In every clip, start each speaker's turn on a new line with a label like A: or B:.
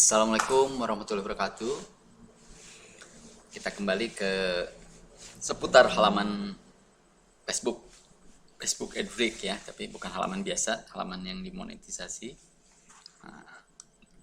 A: Assalamualaikum warahmatullahi wabarakatuh. Kita kembali ke seputar halaman Facebook, Facebook AdFreak ya, tapi bukan halaman biasa, halaman yang dimonetisasi.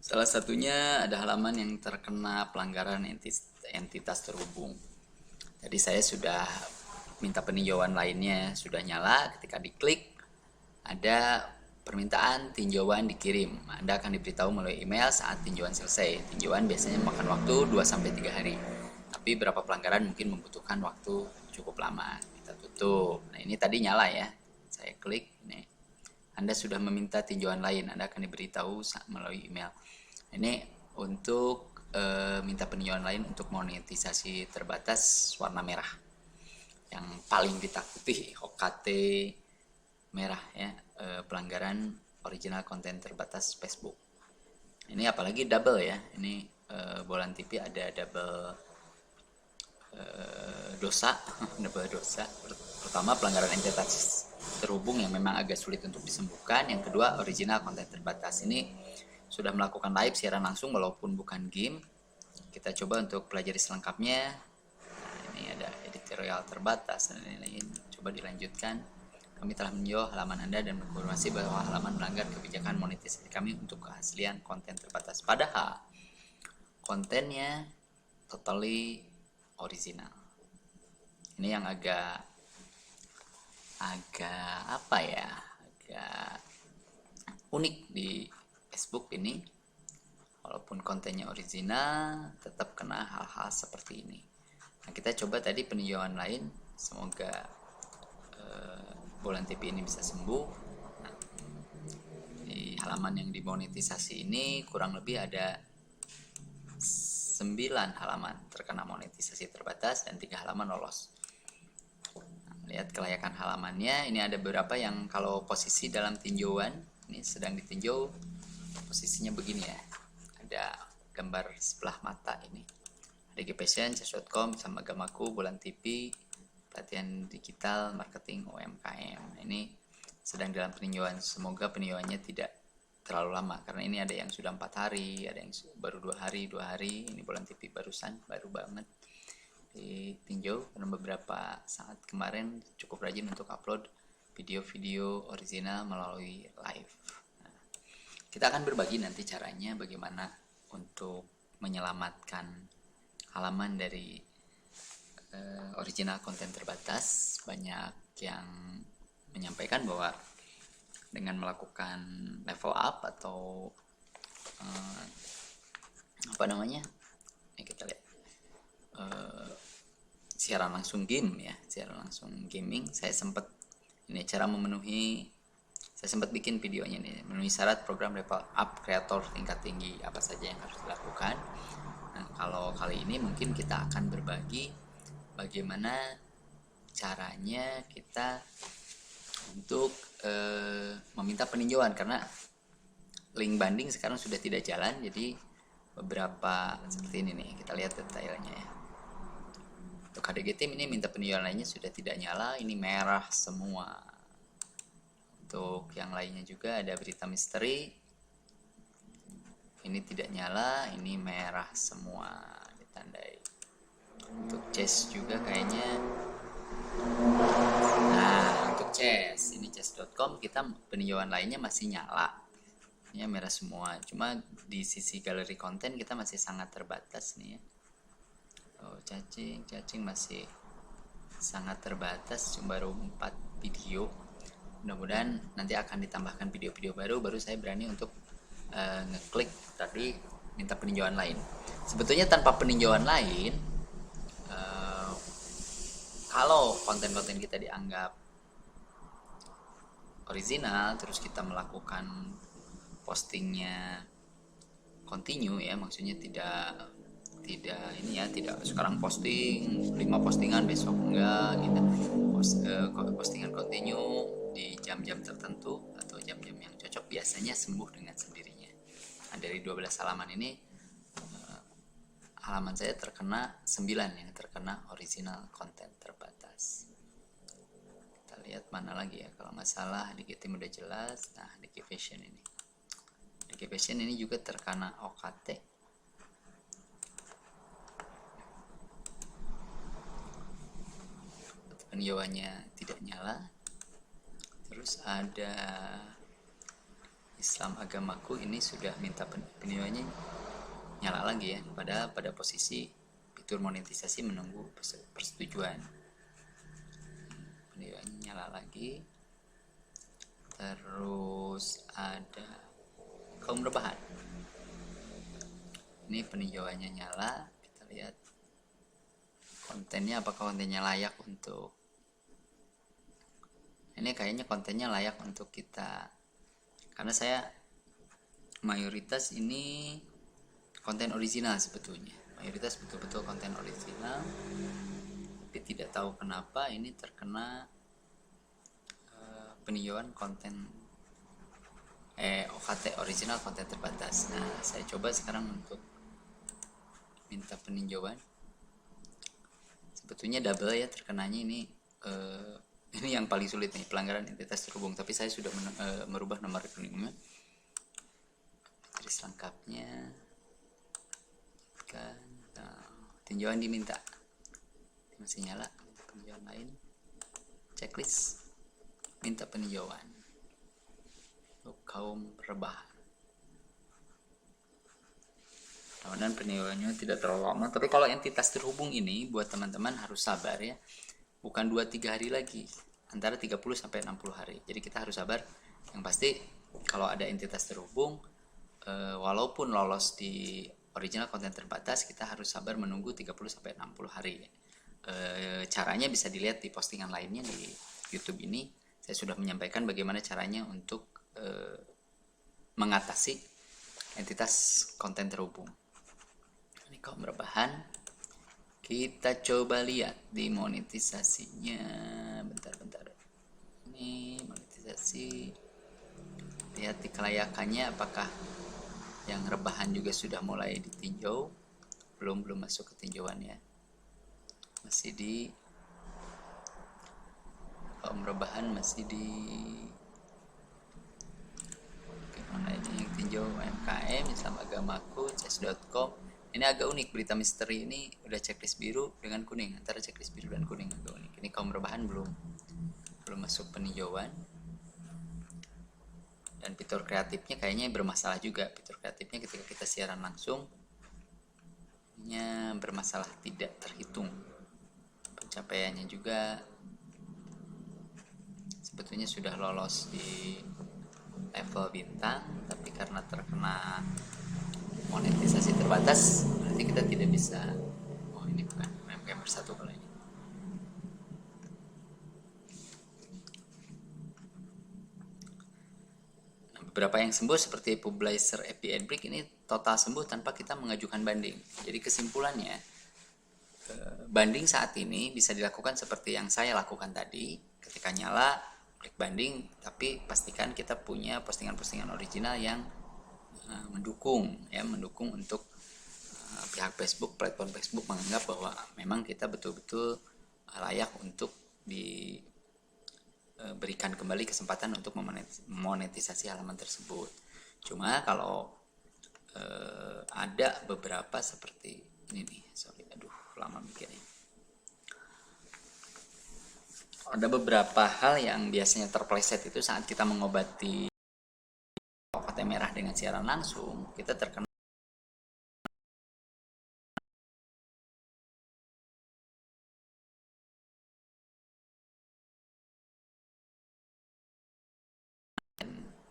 A: Salah satunya ada halaman yang terkena pelanggaran entitas terhubung. Tadi saya sudah minta peninjauan lainnya, sudah nyala. Ketika diklik, ada permintaan tinjauan dikirim. Anda akan diberitahu melalui email saat tinjauan selesai. Tinjauan biasanya memakan waktu 2-3 hari. Tapi beberapa pelanggaran mungkin membutuhkan waktu cukup lama. Kita tutup. Nah, ini tadi nyala ya. Saya klik ini. Anda sudah meminta tinjauan lain, Anda akan diberitahu melalui email. Ini untuk minta peninjauan lain untuk monetisasi terbatas warna merah. Yang paling ditakuti OKT merah ya, pelanggaran original konten terbatas Facebook. Ini apalagi double ya. Ini Bolan TV ada double dosa, double dosa. Pertama pelanggaran entitas terhubung yang memang agak sulit untuk disembuhkan. Yang kedua original konten terbatas. Ini sudah melakukan live siaran langsung walaupun bukan game. Kita coba untuk pelajari selengkapnya. Nah, ini ada editorial terbatas dan lain-lain. Coba dilanjutkan. Kami telah meninjau halaman Anda dan berkonfirmasi bahwa halaman melanggar kebijakan monetisasi kami untuk keaslian konten terbatas. Padahal kontennya totally original. Ini yang agak apa ya? Agak unik di Facebook ini. Walaupun kontennya original, tetap kena hal-hal seperti ini. Nah, kita coba tadi peninjauan lain. Semoga Bolan TV ini bisa sembuh. Nah, di halaman yang dimonetisasi ini kurang lebih ada 9 halaman terkena monetisasi terbatas dan 3 halaman lolos. Nah, lihat kelayakan halamannya. Ini ada beberapa yang kalau posisi dalam tinjauan, ini sedang ditinjau, posisinya begini ya. Ada gambar sebelah mata ini. DG Passion, chess.com, sama Gamaku, Bolan TV, pelatihan digital, marketing UMKM. Ini sedang dalam peninjauan. Semoga peninjauannya tidak terlalu lama karena ini ada yang sudah 4 hari, ada yang baru 2 hari. Ini Bolan TV baru banget ditinjau karena beberapa saat kemarin cukup rajin untuk upload video-video original melalui live. Nah, kita akan berbagi nanti caranya bagaimana untuk menyelamatkan halaman dari original konten terbatas. Banyak yang menyampaikan bahwa dengan melakukan level up atau apa namanya, ya kita lihat siaran langsung game ya, siaran langsung gaming. Saya sempat bikin videonya nih, memenuhi syarat program level up kreator tingkat tinggi, apa saja yang harus dilakukan. Nah, kalau kali ini mungkin kita akan berbagi bagaimana caranya kita untuk meminta peninjauan karena link banding sekarang sudah tidak jalan. Jadi beberapa seperti ini nih, kita lihat detailnya ya. Untuk HDG Team ini minta peninjauan lainnya sudah tidak nyala, ini merah semua. Untuk yang lainnya juga ada berita misteri, ini tidak nyala, ini merah semua, ditandai. Untuk chess juga kayaknya. Nah, untuk chess, ini chess.com kita peninjauan lainnya masih nyala. Ini merah semua. Cuma di sisi galeri konten kita masih sangat terbatas nih ya. Oh, cacing masih sangat terbatas, cuma baru 4 video. Mudah-mudahan nanti akan ditambahkan video-video baru saya berani untuk ngeklik tadi minta peninjauan lain. Sebetulnya tanpa peninjauan lain, kalau konten-konten kita dianggap original, terus kita melakukan postingnya continue ya, maksudnya tidak ini ya, tidak sekarang posting 5 postingan besok enggak gitu. Postingan continue di jam-jam tertentu atau jam-jam yang cocok, biasanya sembuh dengan sendirinya. Nah, dari 12 halaman ini halaman saya terkena 9 yang terkena original konten terbatas. Kita lihat mana lagi ya, kalau nggak salah DG Team udah jelas. Nah, DG Fashion ini juga terkena OKT peninjauannya tidak nyala. Terus ada Islam agamaku, ini sudah minta peninjauannya nyala lagi ya, padahal pada posisi fitur monetisasi menunggu persetujuan. Peninjauannya nyala lagi. Terus ada kaum rebahan, ini peninjauannya nyala. Kita lihat kontennya, apakah kontennya layak untuk, ini kayaknya kontennya layak untuk kita, karena saya mayoritas ini konten original, sebetulnya mayoritas betul-betul konten original, tapi tidak tahu kenapa ini terkena peninjauan konten OKT, original konten terbatas. Nah, saya coba sekarang untuk minta peninjauan. Sebetulnya double ya terkenanya ini. Ini yang paling sulit nih, pelanggaran identitas terhubung, tapi saya sudah merubah nomor rekeningnya. Terus lengkapnya kan, tinjauan diminta masih nyala. Peninjauan lain, checklist minta peninjauan untuk kaum rebahan. Dan peninjauannya tidak terlalu lama, tapi kalau entitas terhubung ini buat teman-teman harus sabar ya, bukan 2-3 hari lagi, antara 30 sampai 60 hari. Jadi kita harus sabar. Yang pasti kalau ada entitas terhubung, walaupun lolos di original konten terbatas, kita harus sabar menunggu 30 sampai 60 hari. Caranya bisa dilihat di postingan lainnya di YouTube ini. Saya sudah menyampaikan bagaimana caranya untuk mengatasi entitas konten terhubung. Ini kaum rebahan, kita coba lihat di monetisasinya. Bentar, ini monetisasi, lihat di kelayakannya, apakah yang rebahan juga sudah mulai ditinjau. Belum masuk ke tinjauan ya, masih di kaum rebahan, masih di mana ini yang tinjau, UMKM, Islam agamaku, chess.com. Ini agak unik, berita misteri ini udah checklist biru dengan kuning, antara checklist biru dan kuning, agak unik. Ini kaum rebahan belum masuk peninjauan. Dan fitur kreatifnya kayaknya bermasalah juga. Fitur kreatifnya ketika kita siaran langsung nya bermasalah, tidak terhitung. Pencapaiannya juga sebetulnya sudah lolos di level bintang, tapi karena terkena monetisasi terbatas, berarti kita tidak bisa. Oh, ini bukan UMKM Bersatu kalau ini. Nah, beberapa yang sembuh seperti Publisher API Break ini total sembuh tanpa kita mengajukan banding. Jadi kesimpulannya, banding saat ini bisa dilakukan seperti yang saya lakukan tadi. Ketika nyala, klik banding, tapi pastikan kita punya postingan-postingan original yang mendukung untuk pihak Facebook, platform Facebook menganggap bahwa memang kita betul-betul layak untuk diberikan kembali kesempatan untuk memonetisasi halaman tersebut. Cuma kalau ada beberapa seperti ini nih, lama mikirnya. Ada beberapa hal yang biasanya terpleset itu saat kita mengobati OKT merah dengan siaran langsung, kita terkena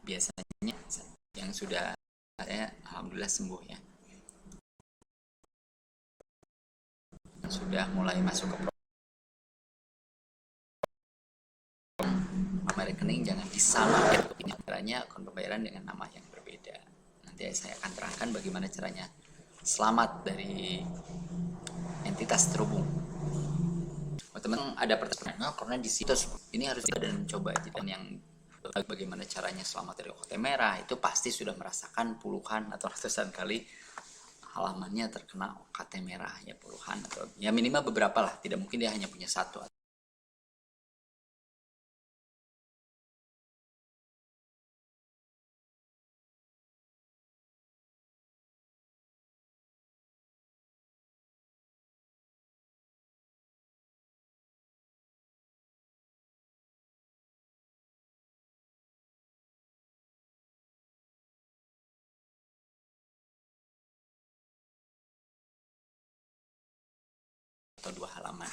A: biasanya yang sudah saya alhamdulillah sembuh ya, sudah mulai masuk ke nama rekening, jangan disamakan caranya akun pembayaran dengan nama yang berbeda. Nanti saya akan terangkan bagaimana caranya selamat dari entitas terhubung. Teman-teman ada pertanyaan, karena di situ ini harus dan coba dan yang bagaimana caranya selamat dari OKT merah, itu pasti sudah merasakan puluhan atau ratusan kali halamannya terkena OKT merah ya, puluhan atau ya minimal beberapa lah, tidak mungkin dia hanya punya satu atau 2 halaman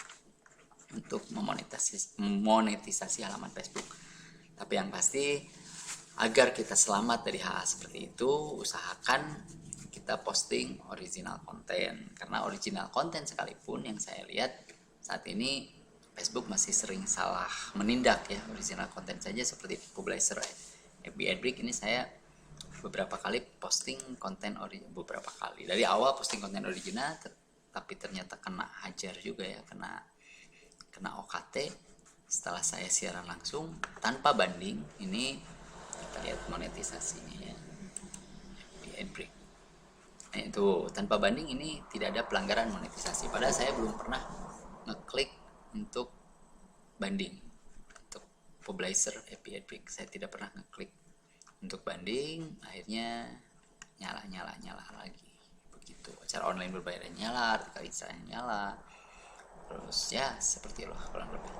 A: untuk memonetisasi halaman Facebook. Tapi yang pasti agar kita selamat dari hal seperti itu, usahakan kita posting original konten. Karena original konten sekalipun yang saya lihat saat ini Facebook masih sering salah menindak ya original konten saja, seperti publisher FB Adbrick ini saya beberapa kali posting konten beberapa kali dari awal posting konten original, tapi ternyata kena hajar juga ya, kena OKT setelah saya siaran langsung tanpa banding. Ini kita lihat monetisasinya ya, FB Adbrick. Nah, itu tanpa banding, ini tidak ada pelanggaran monetisasi, padahal saya belum pernah ngeklik untuk banding. Untuk publisher FB Adbrick saya tidak pernah ngeklik untuk banding, akhirnya nyala lagi begitu. Acara online berbayar nyala, artikel Instagram nyala, terus ya seperti itulah kurang lebih.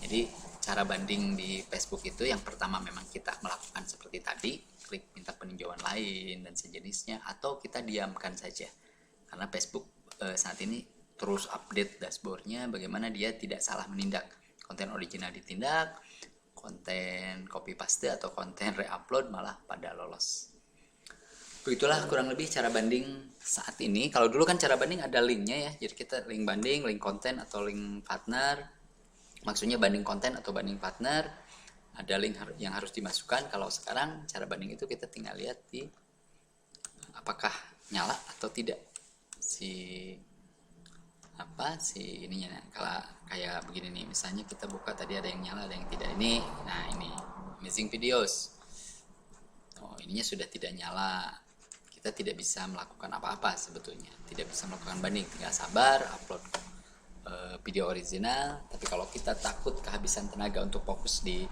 A: Jadi cara banding di Facebook itu yang pertama memang kita melakukan seperti tadi, klik minta peninjauan lain dan sejenisnya, atau kita diamkan saja, karena Facebook saat ini terus update dashboardnya bagaimana dia tidak salah menindak. Konten original ditindak, konten copy paste atau konten reupload malah pada lolos. Begitulah kurang lebih cara banding saat ini. Kalau dulu kan cara banding ada linknya ya, jadi kita link banding, link konten atau link partner. Maksudnya banding konten atau banding partner, ada link yang harus dimasukkan. Kalau sekarang cara banding itu kita tinggal lihat di apakah nyala atau tidak si ininya. Kalau kayak begini nih, misalnya kita buka tadi ada yang nyala ada yang tidak. Ini amazing videos, ininya sudah tidak nyala, kita tidak bisa melakukan apa-apa sebetulnya, tidak bisa melakukan banding, tinggal sabar upload video original. Tapi kalau kita takut kehabisan tenaga untuk fokus di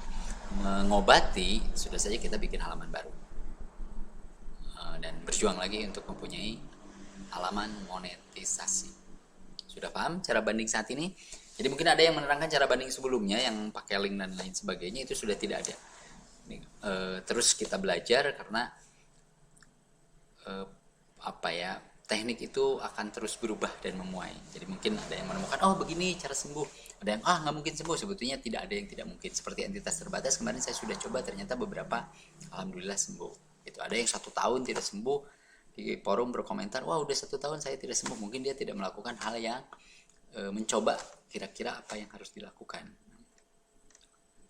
A: mengobati, sudah saja kita bikin halaman baru dan berjuang lagi untuk mempunyai halaman monetisasi. Sudah paham cara banding saat ini? Jadi mungkin ada yang menerangkan cara banding sebelumnya yang pakai link dan lain sebagainya, itu sudah tidak ada. Terus kita belajar karena teknik itu akan terus berubah dan memuai. Jadi mungkin ada yang menemukan begini cara sembuh, ada yang nggak mungkin sembuh. Sebetulnya tidak ada yang tidak mungkin. Seperti entitas terbatas kemarin saya sudah coba, ternyata beberapa alhamdulillah sembuh. Itu ada yang 1 tahun tidak sembuh, di forum berkomentar, udah 1 tahun saya tidak sembuh. Mungkin dia tidak melakukan hal yang mencoba kira-kira apa yang harus dilakukan.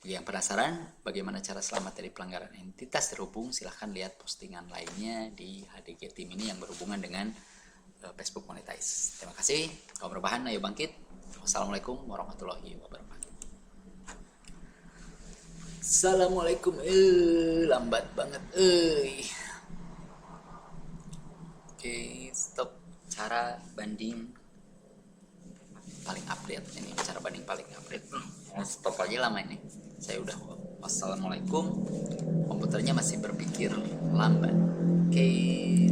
A: Bagi yang penasaran bagaimana cara selamat dari pelanggaran entitas terhubung, silahkan lihat postingan lainnya di HDG Team ini yang berhubungan dengan Facebook Monetize. Terima kasih. Kaum rebahan, ayo bangkit. Wassalamualaikum warahmatullahi wabarakatuh. Assalamualaikum. Lambat banget. Oke, stop. Cara banding paling update ini, cara banding paling update. Stop aja lama ini. Saya udah wassalamualaikum. Komputernya masih berpikir lambat. Oke.